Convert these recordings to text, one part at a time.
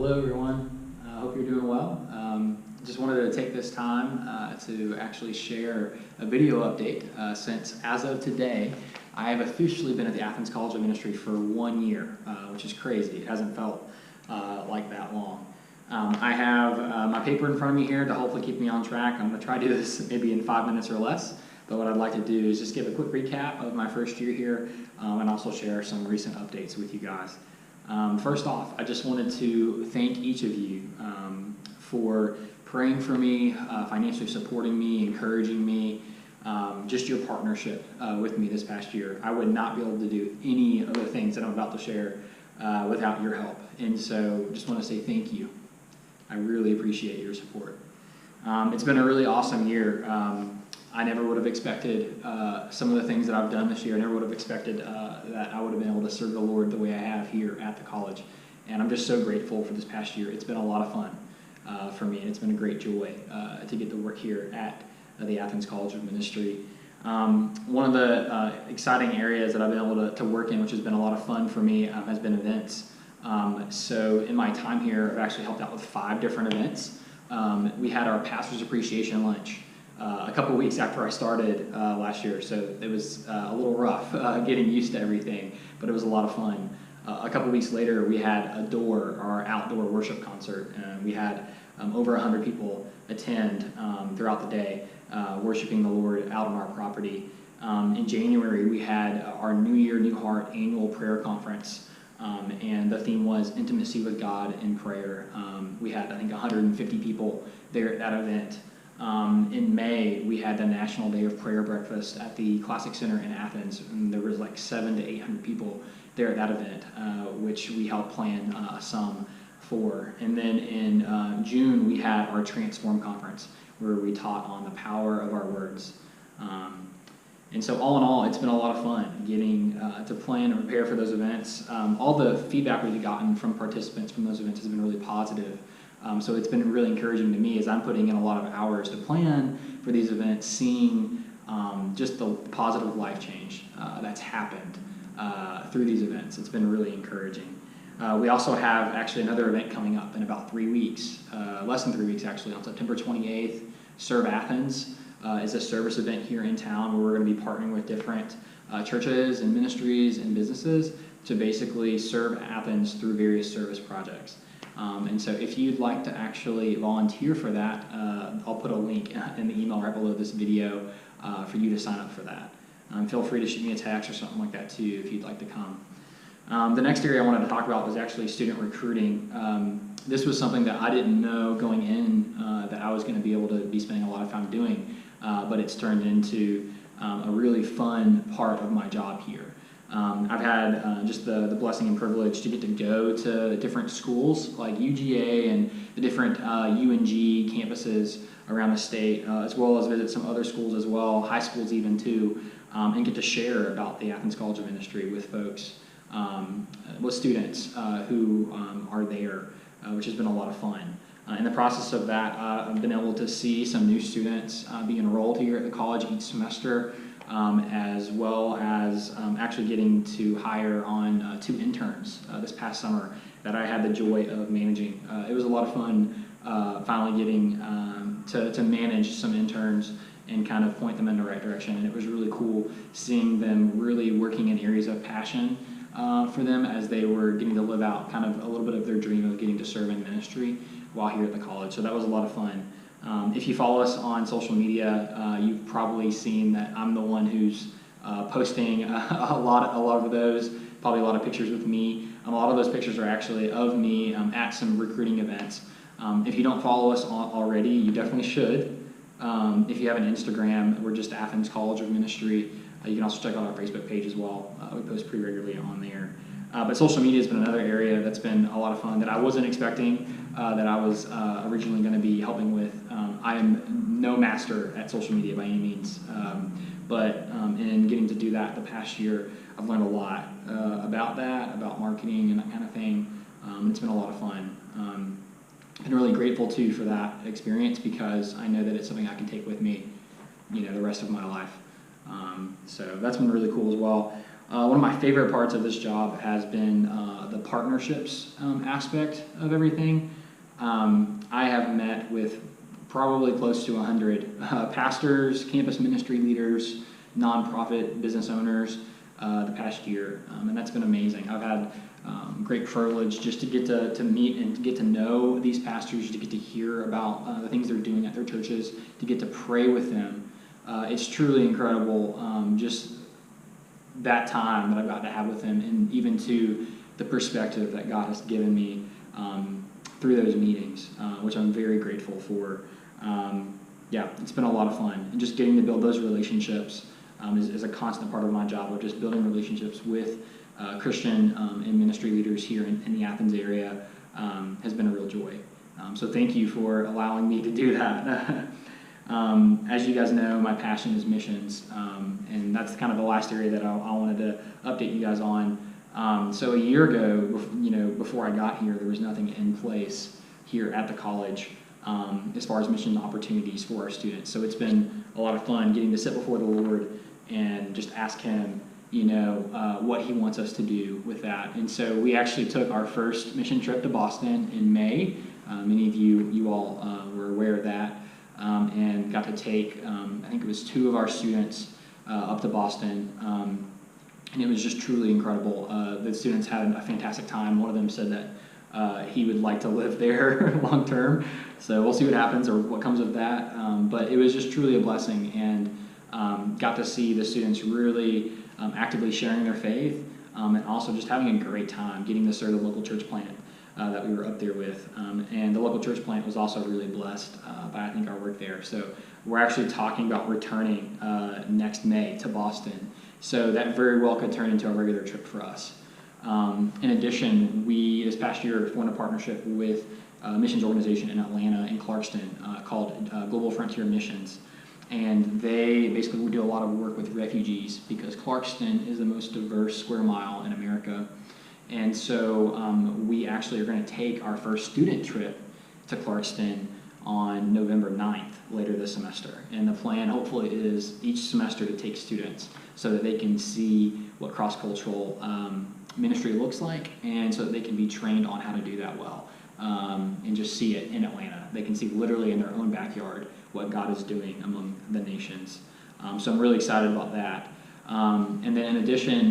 Hello everyone, I hope you're doing well. Just wanted to take this time to actually share a video update since as of today I have officially been at the Athens College of Ministry for 1 year, which is crazy. It hasn't felt like that long. I have my paper in front of me here to hopefully keep me on track. I'm going to try to do this maybe in 5 minutes or less, but what I'd like to do is just give a quick recap of my first year here and also share some recent updates with you guys. First off, I just wanted to thank each of you for praying for me, financially supporting me, encouraging me, just your partnership with me this past year. I would not be able to do any of the things that I'm about to share without your help. And so just want to say thank you. I really appreciate your support. It's been a really awesome year. I never would have expected some of the things that I've done this year. I never would have expected that I would have been able to serve the Lord the way I have here at the college. And I'm just so grateful for this past year. It's been a lot of fun for me, and it's been a great joy to get to work here at the Athens College of Ministry. One of the exciting areas that I've been able to work in, which has been a lot of fun for me, has been events. So in my time here, I've actually helped out with 5 different events. We had our Pastor's Appreciation Lunch a couple of weeks after I started last year, so it was a little rough getting used to everything, but it was a lot of fun. A couple of weeks later, we had our outdoor worship concert, and we had over 100 people attend throughout the day, worshiping the Lord out on our property. In January, we had our New Year, New Heart annual prayer conference, and the theme was Intimacy with God in Prayer. We had, I think, 150 people there at that event. In May, we had the National Day of Prayer breakfast at the Classic Center in Athens, and there was like 700 to 800 people there at that event, which we helped plan some for. And then in June, we had our Transform Conference, where we taught on the power of our words. And so all in all, it's been a lot of fun getting to plan and prepare for those events. All the feedback we've gotten from participants from those events has been really positive. So it's been really encouraging to me as I'm putting in a lot of hours to plan for these events, seeing just the positive life change that's happened through these events. It's been really encouraging. We also have actually another event coming up in about 3 weeks, less than 3 weeks actually, on September 28th. Serve Athens is a service event here in town where we're going to be partnering with different churches and ministries and businesses to basically serve Athens through various service projects. And so if you'd like to actually volunteer for that, I'll put a link in the email right below this video for you to sign up for that. Feel free to shoot me a text or something like that too if you'd like to come. The next area I wanted to talk about was actually student recruiting. This was something that I didn't know going in that I was going to be able to be spending a lot of time doing, but it's turned into a really fun part of my job here. I've had just the blessing and privilege to get to go to different schools like UGA and the different UNG campuses around the state, as well as visit some other schools as well, high schools even too, and get to share about the Athens College of Ministry with folks, with students who are there, which has been a lot of fun. In the process of that, I've been able to see some new students be enrolled here at the college each semester, as well as actually getting to hire on 2 interns this past summer that I had the joy of managing. It was a lot of fun finally getting to manage some interns and kind of point them in the right direction. And it was really cool seeing them really working in areas of passion for them as they were getting to live out kind of a little bit of their dream of getting to serve in ministry while here at the college. So that was a lot of fun. If you follow us on social media, you've probably seen that I'm the one who's posting a lot of those, probably a lot of pictures with me. A lot of those pictures are actually of me at some recruiting events. If you don't follow us already, you definitely should. If you have an Instagram, we're just Athens College of Ministry. You can also check out our Facebook page as well. We post pretty regularly on there. But social media has been another area that's been a lot of fun that I wasn't expecting, that I was originally going to be helping with. I am no master at social media by any means, but in getting to do that the past year, I've learned a lot about that, about marketing and that kind of thing. It's been a lot of fun. I'm really grateful too for that experience because I know that it's something I can take with me, the rest of my life. So that's been really cool as well. One of my favorite parts of this job has been the partnerships aspect of everything. I have met with probably close to 100 pastors, campus ministry leaders, nonprofit business owners the past year, and that's been amazing. I've had great privilege just to get to meet and to get to know these pastors, to get to hear about the things they're doing at their churches, to get to pray with them. It's truly incredible, just that time that I've got to have with them, and even to the perspective that God has given me through those meetings, which I'm very grateful for. Yeah, it's been a lot of fun, and just getting to build those relationships is a constant part of my job, of just building relationships with Christian and ministry leaders here in the Athens area has been a real joy. So thank you for allowing me to do that. As you guys know, my passion is missions, and that's kind of the last area that I wanted to update you guys on. So a year ago, before I got here, there was nothing in place here at the college as far as mission opportunities for our students. So it's been a lot of fun getting to sit before the Lord and just ask Him, what He wants us to do with that. And so we actually took our first mission trip to Boston in May. Many of you all were aware of that. And got to take, I think it was 2 of our students up to Boston, and it was just truly incredible. The students had a fantastic time. One of them said that he would like to live there long term, so we'll see what happens or what comes of that. But it was just truly a blessing, and got to see the students really actively sharing their faith, and also just having a great time getting to serve the local church plant that we were up there with. And the local church plant was also really blessed by, I think, our work there. So we're actually talking about returning next May to Boston. So that very well could turn into a regular trip for us. In addition, we, this past year, formed a partnership with a missions organization in Atlanta and Clarkston called Global Frontier Missions. And they basically do a lot of work with refugees, because Clarkston is the most diverse square mile in America. And so we actually are going to take our first student trip to Clarkston on November 9th, later this semester. And the plan, hopefully, is each semester to take students so that they can see what cross-cultural ministry looks like, and so that they can be trained on how to do that well, and just see it in Atlanta. They can see literally in their own backyard what God is doing among the nations. So I'm really excited about that. And then in addition,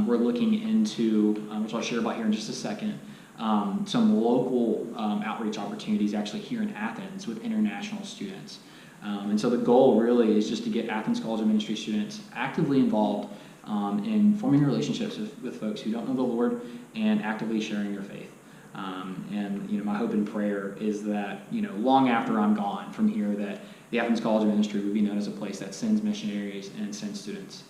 we're looking into, which I'll share about here in just a second, some local outreach opportunities actually here in Athens with international students. And so the goal really is just to get Athens College of Ministry students actively involved in forming relationships with folks who don't know the Lord and actively sharing their faith. And my hope and prayer is that long after I'm gone from here, that the Athens College of Ministry would be known as a place that sends missionaries and sends students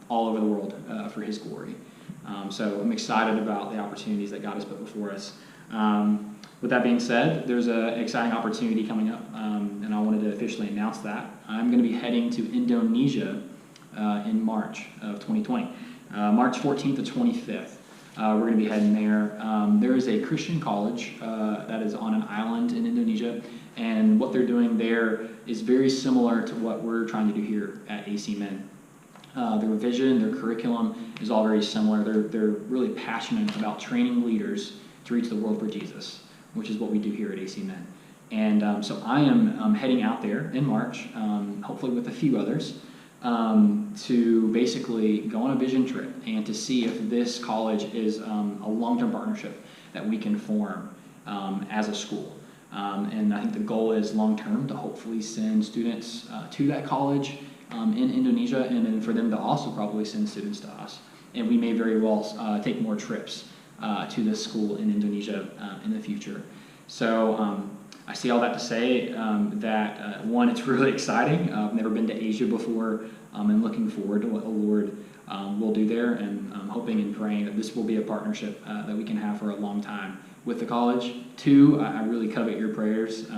all over the world for His glory. So I'm excited about the opportunities that God has put before us. With that being said, there's an exciting opportunity coming up, and I wanted to officially announce that. I'm going to be heading to Indonesia in March of 2020, March 14th to 25th. We're going to be heading there. There is a Christian college that is on an island in Indonesia, and what they're doing there is very similar to what we're trying to do here at ACMin. Their vision, their curriculum is all very similar. They're really passionate about training leaders to reach the world for Jesus, which is what we do here at ACMin. And so I am heading out there in March, hopefully with a few others, to basically go on a vision trip and to see if this college is a long-term partnership that we can form as a school. And I think the goal is long-term to hopefully send students to that college in Indonesia, and then for them to also probably send students to us. And we may very well take more trips to this school in Indonesia in the future. So I see all that to say that, one, it's really exciting. I've never been to Asia before, and looking forward to what the Lord will do there, and I'm hoping and praying that this will be a partnership that we can have for a long time with the college. Two, I really covet your prayers.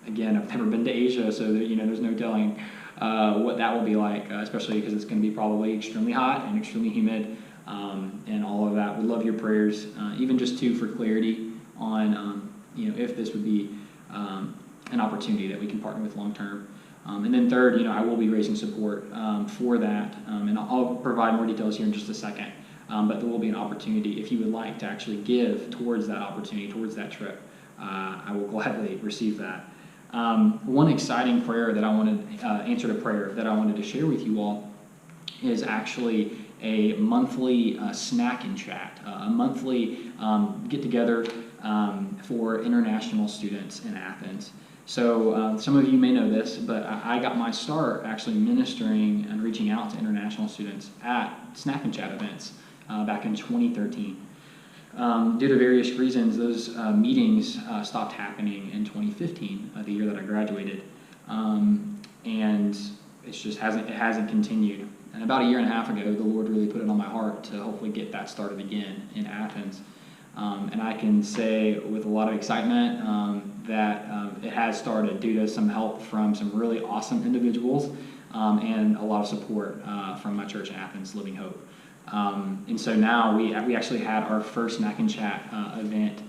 Again, I've never been to Asia, so there's no telling what that will be like, especially because it's going to be probably extremely hot and extremely humid, and all of that. Would love your prayers, even just for clarity on if this would be an opportunity that we can partner with long term. And then third, I will be raising support for that, and I'll provide more details here in just a second. But there will be an opportunity if you would like to actually give towards that opportunity, towards that trip. I will gladly receive that. One exciting prayer that I wanted, answer to prayer that I wanted to share with you all is actually a monthly snack and chat, a monthly get-together for international students in Athens. So some of you may know this, but I got my start actually ministering and reaching out to international students at snack and chat events back in 2013. Due to various reasons, those meetings stopped happening in 2015, the year that I graduated, and it hasn't continued. And about a year and a half ago, the Lord really put it on my heart to hopefully get that started again in Athens. And I can say with a lot of excitement that it has started due to some help from some really awesome individuals and a lot of support from my church in Athens, Living Hope. And so now we actually had our first Snack and Chat event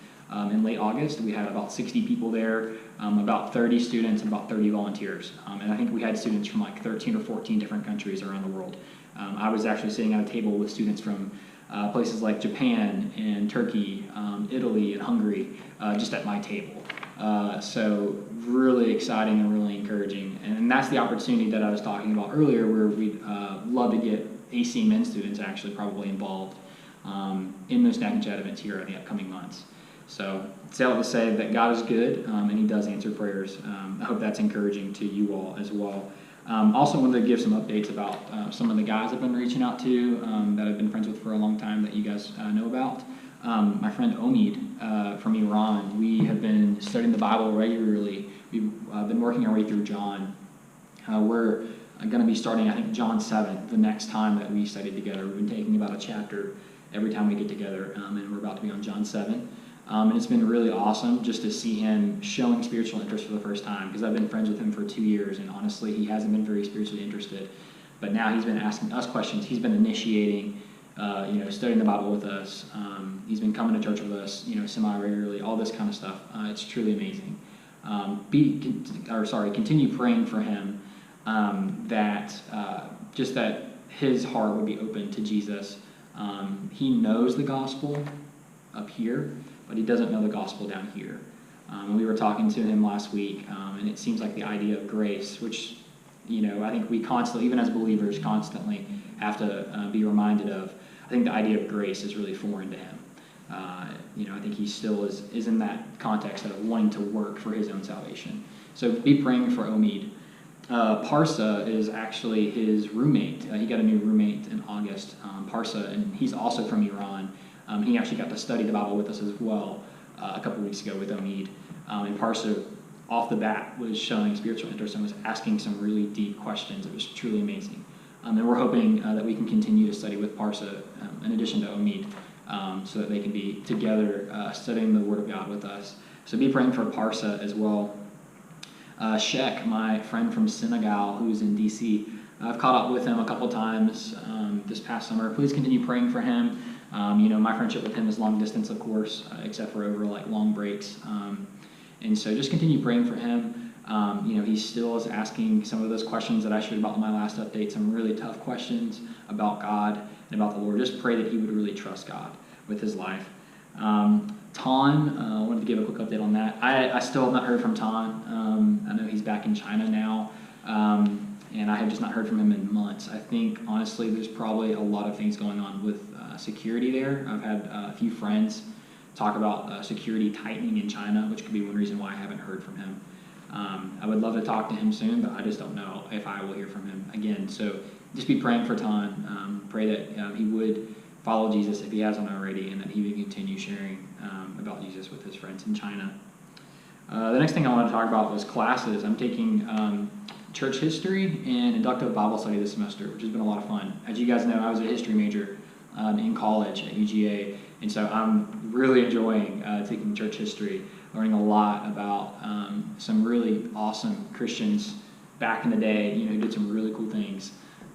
in late August. We had about 60 people there, about 30 students and about 30 volunteers. And I think we had students from like 13 or 14 different countries around the world. I was actually sitting at a table with students from places like Japan and Turkey, Italy and Hungary, just at my table. So really exciting and really encouraging. And that's the opportunity that I was talking about earlier, where we'd love to get ACMin students actually probably involved in those Snack and Chat events here in the upcoming months. So it's all to say that God is good and He does answer prayers. I hope that's encouraging to you all as well. Also wanted to give some updates about some of the guys I've been reaching out to that I've been friends with for a long time that you guys know about. My friend Omid from Iran, we have been studying the Bible regularly. We've been working our way through John. We're going to be starting, I think, John 7 the next time that we study together. We've been taking about a chapter every time we get together, and we're about to be on John 7. And it's been really awesome just to see him showing spiritual interest for the first time, because I've been friends with him for 2 years, and honestly, he hasn't been very spiritually interested. But now he's been asking us questions. He's been initiating, studying the Bible with us. He's been coming to church with us, semi-regularly, all this kind of stuff. It's truly amazing. Continue praying for him that his heart would be open to Jesus. He knows the gospel up here, but he doesn't know the gospel down here. We were talking to him last week, and it seems like the idea of grace, which, I think we constantly, even as believers, constantly have to be reminded of. I think the idea of grace is really foreign to him. I think he still is in that context of wanting to work for his own salvation. So be praying for Omid. Parsa is actually his roommate. He got a new roommate in August, Parsa, and he's also from Iran. He actually got to study the Bible with us as well a couple weeks ago with Omid. And Parsa, off the bat, was showing spiritual interest and was asking some really deep questions. It was truly amazing. And we're hoping that we can continue to study with Parsa in addition to Omid, so that they can be together studying the Word of God with us. So be praying for Parsa as well. Sheikh, my friend from Senegal, who's in D.C., I've caught up with him a couple times this past summer. Please continue praying for him. My friendship with him is long distance, of course, except for over long breaks. And so just continue praying for him. He still is asking some of those questions that I shared about in my last update, some really tough questions about God and about the Lord. Just pray that he would really trust God with his life. Tan, I wanted to give a quick update on that. I still have not heard from Tan. I know he's back in China now, and I have just not heard from him in months. I think, honestly, there's probably a lot of things going on with security there. I've had a few friends talk about security tightening in China, which could be one reason why I haven't heard from him. I would love to talk to him soon, but I just don't know if I will hear from him again. So just be praying for Tan. Pray that he would follow Jesus if he hasn't already, and that he would continue sharing about Jesus with his friends in China. The next thing I wanted to talk about was classes. I'm taking church history and inductive Bible study this semester, which has been a lot of fun. As you guys know, I was a history major in college at UGA, and so I'm really enjoying taking church history, learning a lot about some really awesome Christians back in the day, who did some really cool things.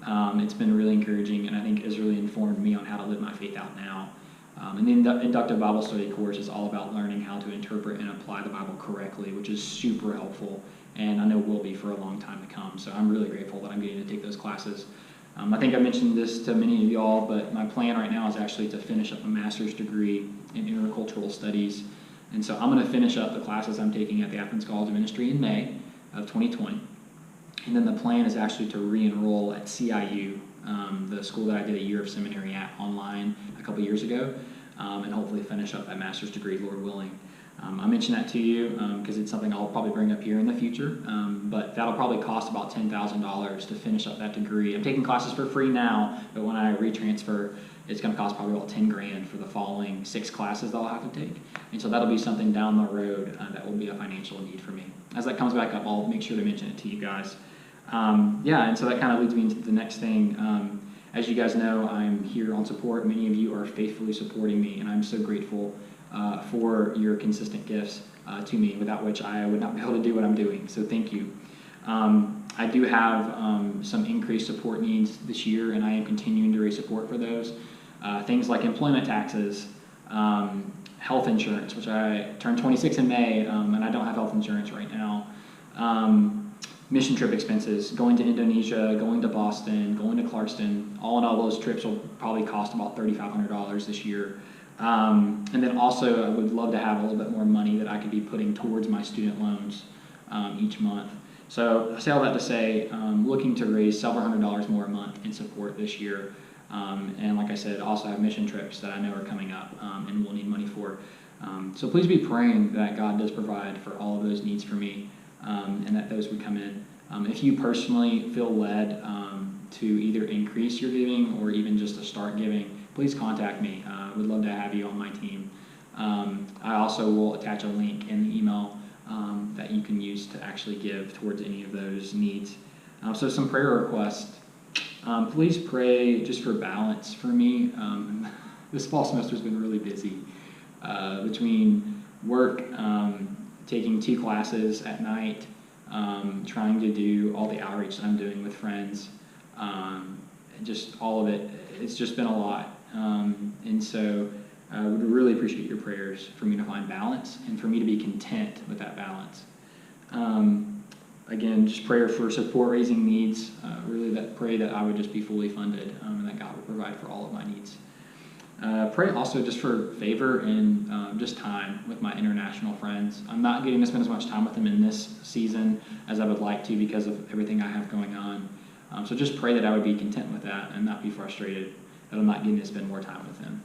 It's been really encouraging, and I think has really informed me on how to live my faith out now. And the inductive Bible study course is all about learning how to interpret and apply the Bible correctly, which is super helpful, and I know will be for a long time to come. So I'm really grateful that I'm getting to take those classes. I think I mentioned this to many of y'all, but my plan right now is actually to finish up a master's degree in intercultural studies. And so I'm going to finish up the classes I'm taking at the Athens College of Ministry in May of 2020. And then the plan is actually to re-enroll at CIU, the school that I did a year of seminary at online a couple years ago, and hopefully finish up that master's degree, Lord willing. I mentioned that to you because it's something I'll probably bring up here in the future, but that'll probably cost about $10,000 to finish up that degree. I'm taking classes for free now, but when I retransfer, it's going to cost probably about $10,000 for the following 6 classes that I'll have to take. And so that'll be something down the road that will be a financial need for me. As that comes back up, I'll make sure to mention it to you guys. And so that kind of leads me into the next thing. As you guys know, I'm here on support. Many of you are faithfully supporting me, and I'm so grateful for your consistent gifts to me, without which I would not be able to do what I'm doing. So thank you. I do have some increased support needs this year, and I am continuing to raise support for those. Things like employment taxes, health insurance, which I turned 26 in May, and I don't have health insurance right now. Mission trip expenses, going to Indonesia, going to Boston, going to Clarkston. All in all, those trips will probably cost about $3,500 this year. And then also, I would love to have a little bit more money that I could be putting towards my student loans each month. So I say all that to say, looking to raise several $100s more a month in support this year. And like I said, also have mission trips that I know are coming up and we'll need money for. So please be praying that God does provide for all of those needs for me, and that those would come in. If you personally feel led to either increase your giving or even just to start giving, please contact me. I would love to have you on my team. I also will attach a link in the email that you can use to actually give towards any of those needs. So some prayer requests. Please pray just for balance for me. This fall semester has been really busy. Between work, taking 2 classes at night, trying to do all the outreach that I'm doing with friends, just all of it, it's just been a lot. And so I would really appreciate your prayers for me to find balance and for me to be content with that balance. Again, just prayer for support raising needs, pray that I would just be fully funded and that God would provide for all of my needs. Pray also just for favor and just time with my international friends. I'm not getting to spend as much time with them in this season as I would like to because of everything I have going on. So just pray that I would be content with that and not be frustrated that I'm not getting to spend more time with them.